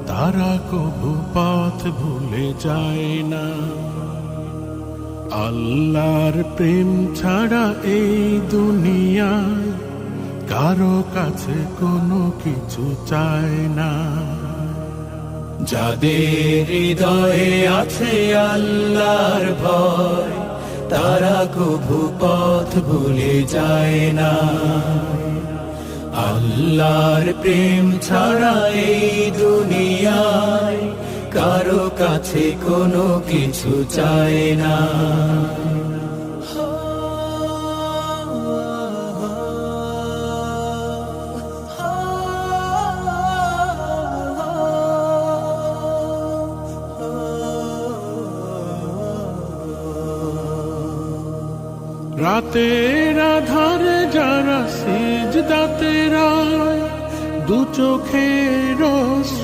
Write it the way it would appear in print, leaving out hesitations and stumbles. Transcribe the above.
তারা কবু পথ ভুলে যায় না। আল্লাহর প্রেম ছাড়া এই দুনিয়ায় কারো কাছে কোনো কিছু চায় না। যাদের হৃদয়ে আছে আল্লাহর ভয়, তারা কবু পথ ভুলে যায় না। আল্লাহর প্রেম ছাড়া এই দুনিয়ায় কারো কাছে কোনো কিছু চায় না। রাতের আধারে যারা সিজদাতে রায়, দু চোখের